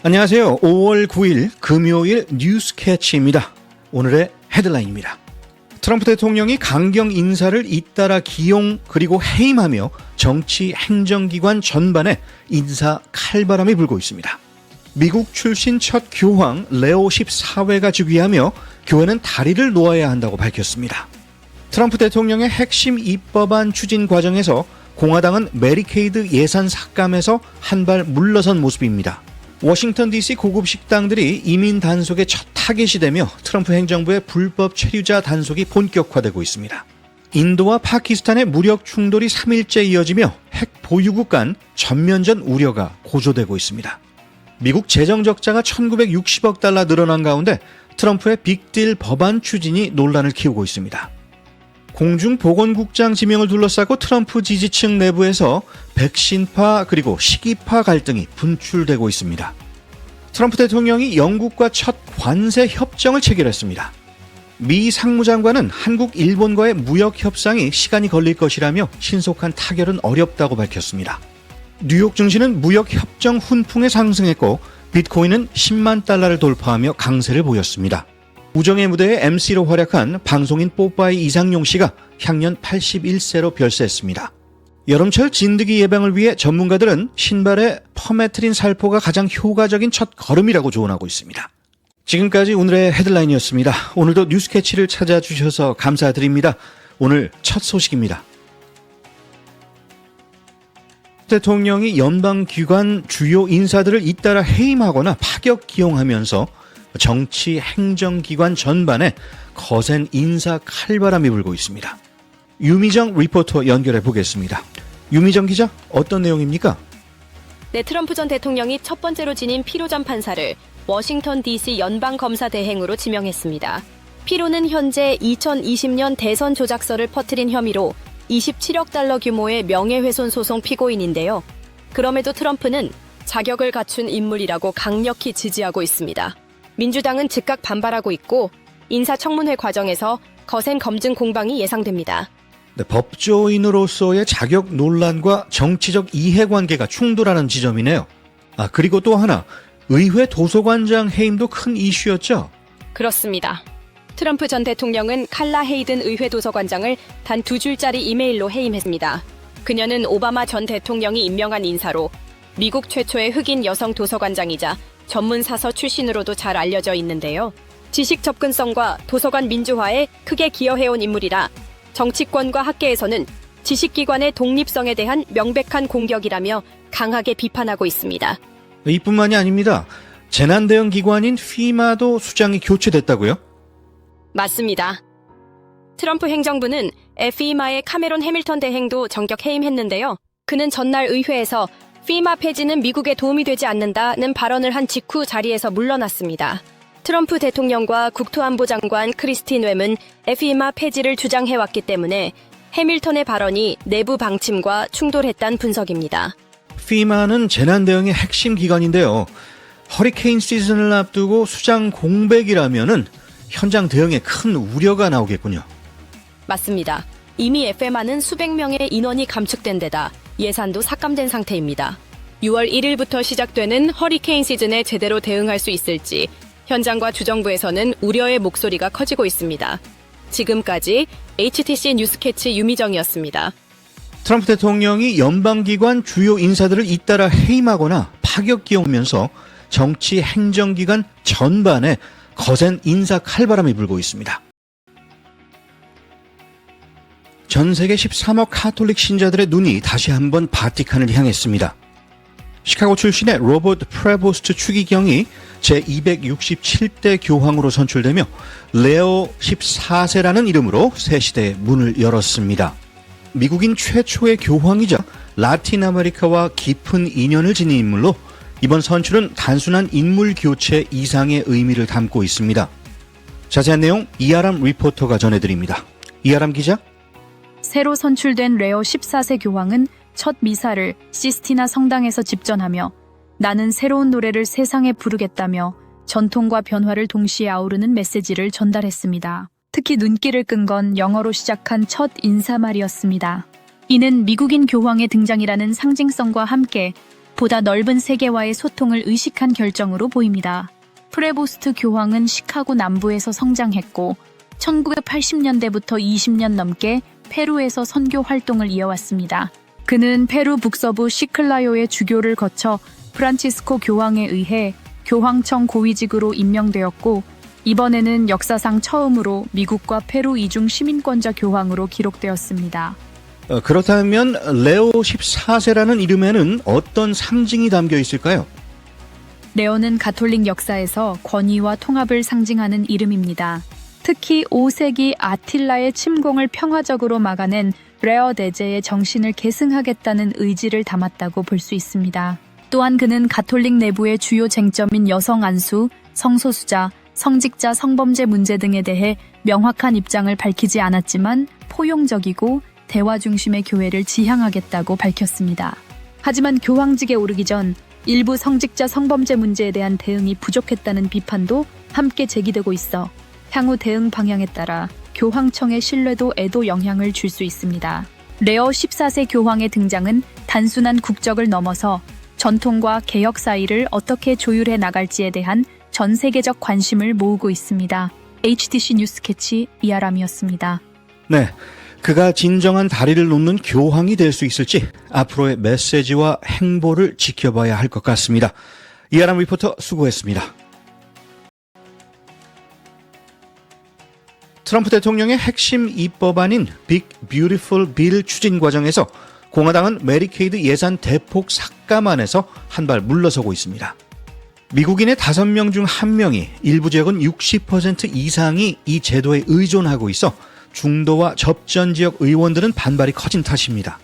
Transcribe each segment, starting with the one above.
안녕하세요. 5월 9일 금요일 뉴스캐치입니다. 오늘의 헤드라인입니다. 트럼프 대통령이 강경 인사를 잇따라 기용 그리고 해임하며 정치 행정기관 전반에 인사 칼바람이 불고 있습니다. 미국 출신 첫 교황 레오 14회가 즉위하며 교회는 다리를 놓아야 한다고 밝혔습니다. 트럼프 대통령의 핵심 입법안 추진 과정에서 공화당은 메디케이드 예산 삭감에서 한 발 물러선 모습입니다. 워싱턴 DC 고급 식당들이 이민 단속의 첫 타겟이 되며 트럼프 행정부의 불법 체류자 단속이 본격화되고 있습니다. 인도와 파키스탄의 무력 충돌이 3일째 이어지며 핵 보유국 간 전면전 우려가 고조되고 있습니다. 미국 재정 적자가 1960억 달러 늘어난 가운데 트럼프의 빅딜 법안 추진이 논란을 키우고 있습니다. 공중보건국장 지명을 둘러싸고 트럼프 지지층 내부에서 백신파 그리고 시기파 갈등이 분출되고 있습니다. 트럼프 대통령이 영국과 첫 관세 협정을 체결했습니다. 미 상무장관은 한국, 일본과의 무역 협상이 시간이 걸릴 것이라며 신속한 타결은 어렵다고 밝혔습니다. 뉴욕 증시는 무역 협정 훈풍에 상승했고 비트코인은 10만 달러를 돌파하며 강세를 보였습니다. 우정의 무대에 MC로 활약한 방송인 뽀빠이 이상용 씨가 향년 81세로 별세했습니다. 여름철 진드기 예방을 위해 전문가들은 신발에 퍼메트린 살포가 가장 효과적인 첫 걸음이라고 조언하고 있습니다. 지금까지 오늘의 헤드라인이었습니다. 오늘도 뉴스캐치를 찾아주셔서 감사드립니다. 오늘 첫 소식입니다. 대통령이 연방기관 주요 인사들을 잇따라 해임하거나 파격 기용하면서 정치 행정기관 전반에 거센 인사 칼바람이 불고 있습니다. 유미정 리포터 연결해 보겠습니다. 유미정 기자, 어떤 내용입니까? 네, 트럼프 전 대통령이 첫 번째로 지닌 피로 전 판사를 워싱턴 DC 연방검사대행으로 지명했습니다. 피로는 현재 2020년 대선 조작설을 퍼뜨린 혐의로 27억 달러 규모의 명예훼손 소송 피고인인데요. 그럼에도 트럼프는 자격을 갖춘 인물이라고 강력히 지지하고 있습니다. 민주당은 즉각 반발하고 있고 인사청문회 과정에서 거센 검증 공방이 예상됩니다. 네, 법조인으로서의 자격 논란과 정치적 이해관계가 충돌하는 지점이네요. 그리고 또 하나, 의회 도서관장 해임도 큰 이슈였죠? 그렇습니다. 트럼프 전 대통령은 칼라 헤이든 의회 도서관장을 단 2줄짜리 이메일로 해임했습니다. 그녀는 오바마 전 대통령이 임명한 인사로 미국 최초의 흑인 여성 도서관장이자 전문 사서 출신으로도 잘 알려져 있는데요. 지식 접근성과 도서관 민주화에 크게 기여해온 인물이라 정치권과 학계에서는 지식기관의 독립성에 대한 명백한 공격이라며 강하게 비판하고 있습니다. 이뿐만이 아닙니다. 재난대응 기관인 FEMA도 수장이 교체됐다고요? 맞습니다. 트럼프 행정부는 FEMA의 카메론 해밀턴 대행도 전격 해임했는데요. 그는 전날 의회에서 FEMA 폐지는 미국에 도움이 되지 않는다는 발언을 한 직후 자리에서 물러났습니다. 트럼프 대통령과 국토안보 장관 크리스틴 웸은 FEMA 폐지를 주장해왔기 때문에 해밀턴의 발언이 내부 방침과 충돌했다는 분석입니다. FEMA는 재난대응의 핵심 기관인데요. 허리케인 시즌을 앞두고 수장 공백이라면은 현장 대응에 큰 우려가 나오겠군요. 맞습니다. 이미 FEMA는 수백 명의 인원이 감축된 데다 예산도 삭감된 상태입니다. 6월 1일부터 시작되는 허리케인 시즌에 제대로 대응할 수 있을지 현장과 주정부에서는 우려의 목소리가 커지고 있습니다. 지금까지 HTC 뉴스캐치 유미정이었습니다. 트럼프 대통령이 연방기관 주요 인사들을 잇따라 해임하거나 파격 기용하면서 정치 행정기관 전반에 거센 인사 칼바람이 불고 있습니다. 전 세계 13억 카톨릭 신자들의 눈이 다시 한번 바티칸을 향했습니다. 시카고 출신의 로버트 프레보스트 추기경이 제267대 교황으로 선출되며 레오 14세라는 이름으로 새 시대의 문을 열었습니다. 미국인 최초의 교황이자 라틴 아메리카와 깊은 인연을 지닌 인물로 이번 선출은 단순한 인물 교체 이상의 의미를 담고 있습니다. 자세한 내용 이아람 리포터가 전해드립니다. 이아람 기자. 새로 선출된 레오 14세 교황은 첫 미사를 시스티나 성당에서 집전하며 나는 새로운 노래를 세상에 부르겠다며 전통과 변화를 동시에 아우르는 메시지를 전달했습니다. 특히 눈길을 끈 건 영어로 시작한 첫 인사말이었습니다. 이는 미국인 교황의 등장이라는 상징성과 함께 보다 넓은 세계와의 소통을 의식한 결정으로 보입니다. 프레보스트 교황은 시카고 남부에서 성장했고 1980년대부터 20년 넘게 페루에서 선교 활동을 이어왔습니다. 그는 페루 북서부 시클라요의 주교를 거쳐 프란치스코 교황에 의해 교황청 고위직으로 임명되었고 이번에는 역사상 처음으로 미국과 페루 이중 시민권자 교황으로 기록되었습니다. 그렇다면 레오 14세라는 이름에는 어떤 상징이 담겨 있을까요? 레오는 가톨릭 역사에서 권위와 통합을 상징하는 이름입니다. 특히 5세기 아틸라의 침공을 평화적으로 막아낸 레어 대제의 정신을 계승하겠다는 의지를 담았다고 볼 수 있습니다. 또한 그는 가톨릭 내부의 주요 쟁점인 여성 안수, 성소수자, 성직자 성범죄 문제 등에 대해 명확한 입장을 밝히지 않았지만 포용적이고 대화 중심의 교회를 지향하겠다고 밝혔습니다. 하지만 교황직에 오르기 전 일부 성직자 성범죄 문제에 대한 대응이 부족했다는 비판도 함께 제기되고 있어 향후 대응 방향에 따라 교황청의 신뢰도에도 영향을 줄 수 있습니다. 레오 14세 교황의 등장은 단순한 국적을 넘어서 전통과 개혁 사이를 어떻게 조율해 나갈지에 대한 전 세계적 관심을 모으고 있습니다. HTC 뉴스 캐치 이아람이었습니다. 네, 그가 진정한 다리를 놓는 교황이 될 수 있을지 앞으로의 메시지와 행보를 지켜봐야 할 것 같습니다. 이아람 리포터 수고했습니다. 트럼프 대통령의 핵심 입법안인 빅 뷰티풀 빌 추진 과정에서 공화당은 메디케이드 예산 대폭 삭감안에서 한 발 물러서고 있습니다. 미국인의 5명 중 1명이 일부 지역은 60% 이상이 이 제도에 의존하고 있어 중도와 접전 지역 의원들은 반발이 커진 탓입니다.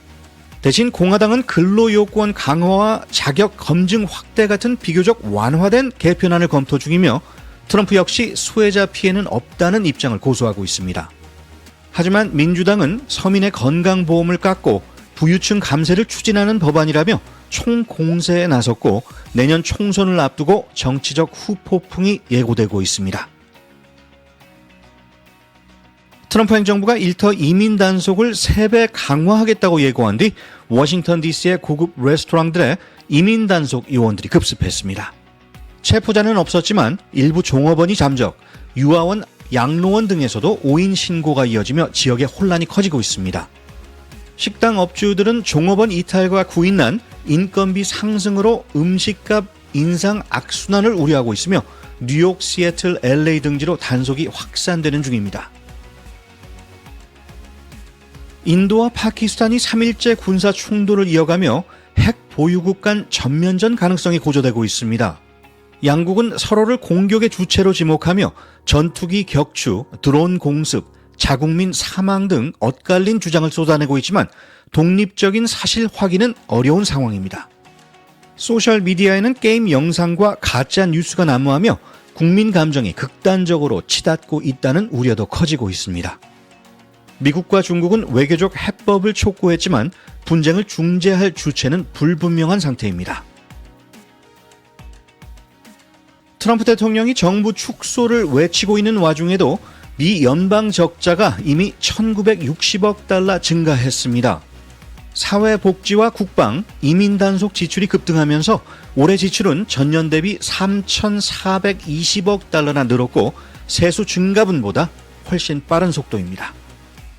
대신 공화당은 근로요건 강화와 자격 검증 확대 같은 비교적 완화된 개편안을 검토 중이며 트럼프 역시 수혜자 피해는 없다는 입장을 고수하고 있습니다. 하지만 민주당은 서민의 건강보험을 깎고 부유층 감세를 추진하는 법안이라며 총공세에 나섰고 내년 총선을 앞두고 정치적 후폭풍이 예고되고 있습니다. 트럼프 행정부가 일터 이민 단속을 3배 강화하겠다고 예고한 뒤 워싱턴 DC의 고급 레스토랑들에 이민 단속 요원들이 급습했습니다. 체포자는 없었지만 일부 종업원이 잠적, 유아원, 양로원 등에서도 오인 신고가 이어지며 지역의 혼란이 커지고 있습니다. 식당 업주들은 종업원 이탈과 구인난, 인건비 상승으로 음식값 인상 악순환을 우려하고 있으며 뉴욕, 시애틀, LA 등지로 단속이 확산되는 중입니다. 인도와 파키스탄이 3일째 군사 충돌을 이어가며 핵 보유국 간 전면전 가능성이 고조되고 있습니다. 양국은 서로를 공격의 주체로 지목하며 전투기 격추, 드론 공습, 자국민 사망 등 엇갈린 주장을 쏟아내고 있지만 독립적인 사실 확인은 어려운 상황입니다. 소셜미디어에는 게임 영상과 가짜 뉴스가 난무하며 국민 감정이 극단적으로 치닫고 있다는 우려도 커지고 있습니다. 미국과 중국은 외교적 해법을 촉구했지만 분쟁을 중재할 주체는 불분명한 상태입니다. 트럼프 대통령이 정부 축소를 외치고 있는 와중에도 미 연방 적자가 이미 1960억 달러 증가했습니다. 사회복지와 국방, 이민 단속 지출이 급등하면서 올해 지출은 전년 대비 3,420억 달러나 늘었고 세수 증가분보다 훨씬 빠른 속도입니다.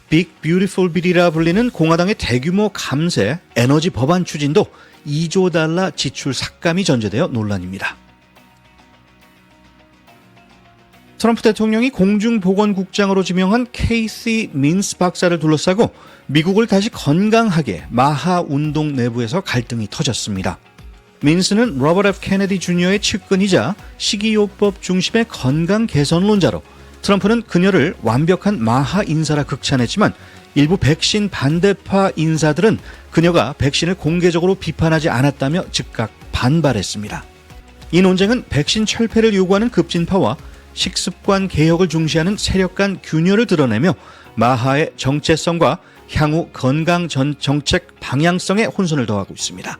빅 뷰티풀 빌이라 불리는 공화당의 대규모 감세, 에너지 법안 추진도 2조 달러 지출 삭감이 전제되어 논란입니다. 트럼프 대통령이 공중보건국장으로 지명한 케이시 민스 박사를 둘러싸고 미국을 다시 건강하게 마하 운동 내부에서 갈등이 터졌습니다. 민스는 로버트 F. 케네디 주니어의 측근이자 식이요법 중심의 건강 개선론자로 트럼프는 그녀를 완벽한 마하 인사라 극찬했지만 일부 백신 반대파 인사들은 그녀가 백신을 공개적으로 비판하지 않았다며 즉각 반발했습니다. 이 논쟁은 백신 철폐를 요구하는 급진파와 식습관 개혁을 중시하는 세력 간 균열을 드러내며 마하의 정체성과 향후 건강 정책 방향성에 혼선을 더하고 있습니다.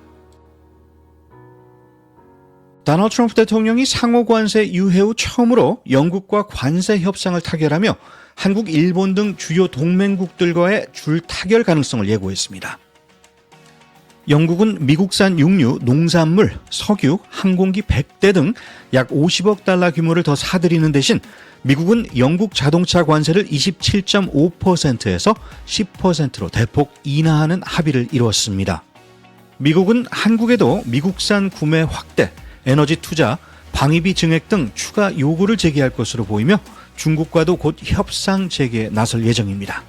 도널드 트럼프 대통령이 상호 관세 유해 후 처음으로 영국과 관세 협상을 타결하며 한국, 일본 등 주요 동맹국들과의 줄 타결 가능성을 예고했습니다. 영국은 미국산 육류, 농산물, 석유, 항공기 100대 등 약 50억 달러 규모를 더 사들이는 대신 미국은 영국 자동차 관세를 27.5%에서 10%로 대폭 인하하는 합의를 이루었습니다. 미국은 한국에도 미국산 구매 확대, 에너지 투자, 방위비 증액 등 추가 요구를 제기할 것으로 보이며 중국과도 곧 협상 재개에 나설 예정입니다.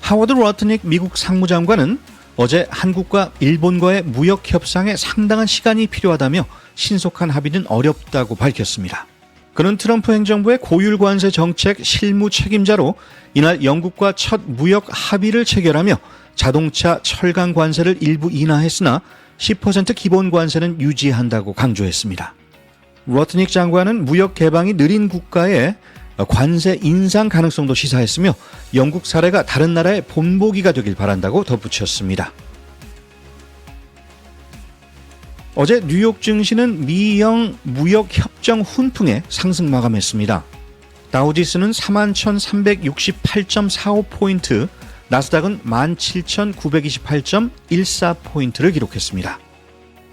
하워드 로트닉 미국 상무장관은 어제 한국과 일본과의 무역 협상에 상당한 시간이 필요하다며 신속한 합의는 어렵다고 밝혔습니다. 그는 트럼프 행정부의 고율 관세 정책 실무 책임자로 이날 영국과 첫 무역 합의를 체결하며 자동차, 철강 관세를 일부 인하했으나 10% 기본 관세는 유지한다고 강조했습니다. 로트닉 장관은 무역 개방이 느린 국가에 관세 인상 가능성도 시사했으며 영국 사례가 다른 나라의 본보기가 되길 바란다고 덧붙였습니다. 어제 뉴욕 증시는 미영 무역 협정 훈풍에 상승 마감했습니다. 다우지수는 41,368.45포인트, 나스닥은 17,928.14포인트를 기록했습니다.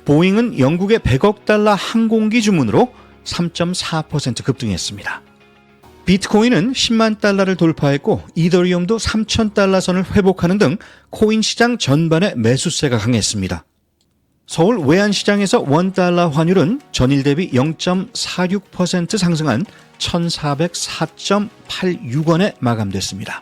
보잉은 영국의 100억 달러 항공기 주문으로 3.4% 급등했습니다. 비트코인은 10만 달러를 돌파했고 이더리움도 3,000달러 선을 회복하는 등 코인 시장 전반에 매수세가 강했습니다. 서울 외환시장에서 원달러 환율은 전일 대비 0.46% 상승한 1,404.86원에 마감됐습니다.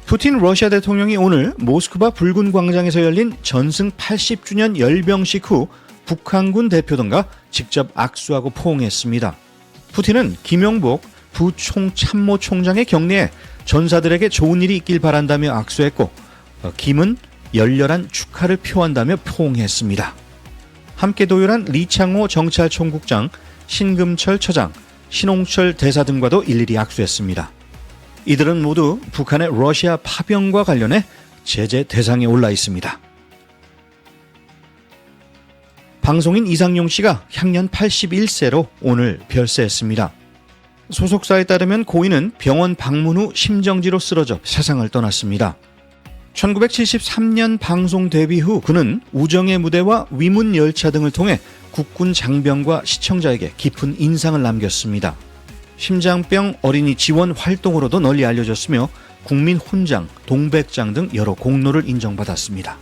푸틴 러시아 대통령이 오늘 모스크바 붉은 광장에서 열린 전승 80주년 열병식 후 북한군 대표단과 직접 악수하고 포옹했습니다. 푸틴은 김용복 부총참모총장의 격려에 전사들에게 좋은 일이 있길 바란다며 악수했고 김은 열렬한 축하를 표한다며 포옹했습니다. 함께 도열한 리창호 정찰총국장, 신금철 처장, 신홍철 대사 등과도 일일이 악수했습니다. 이들은 모두 북한의 러시아 파병과 관련해 제재 대상에 올라 있습니다. 방송인 이상용 씨가 향년 81세로 오늘 별세했습니다. 소속사에 따르면 고인은 병원 방문 후 심정지로 쓰러져 세상을 떠났습니다. 1973년 방송 데뷔 후 그는 우정의 무대와 위문 열차 등을 통해 국군 장병과 시청자에게 깊은 인상을 남겼습니다. 심장병 어린이 지원 활동으로도 널리 알려졌으며 국민 훈장, 동백장 등 여러 공로를 인정받았습니다.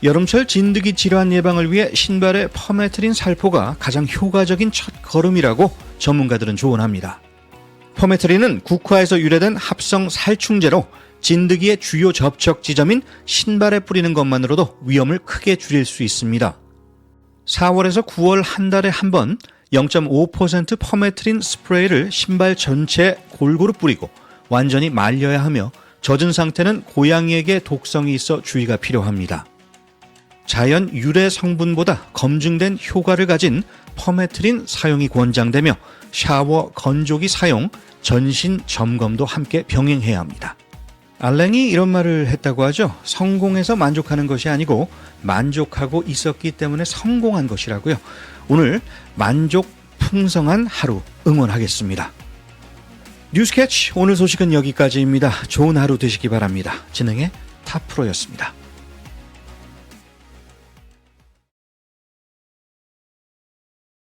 여름철 진드기 질환 예방을 위해 신발에 퍼메트린 살포가 가장 효과적인 첫 걸음이라고 전문가들은 조언합니다. 퍼메트린은 국화에서 유래된 합성 살충제로 진드기의 주요 접촉 지점인 신발에 뿌리는 것만으로도 위험을 크게 줄일 수 있습니다. 4월에서 9월 한 달에 한 번 0.5% 퍼메트린 스프레이를 신발 전체에 골고루 뿌리고 완전히 말려야 하며 젖은 상태는 고양이에게 독성이 있어 주의가 필요합니다. 자연 유래 성분보다 검증된 효과를 가진 퍼메트린 사용이 권장되며 샤워, 건조기 사용, 전신 점검도 함께 병행해야 합니다. 알랭이 이런 말을 했다고 하죠. 성공해서 만족하는 것이 아니고 만족하고 있었기 때문에 성공한 것이라고요. 오늘 만족 풍성한 하루 응원하겠습니다. 뉴스캐치 오늘 소식은 여기까지입니다. 좋은 하루 되시기 바랍니다. 진행의 타프로였습니다.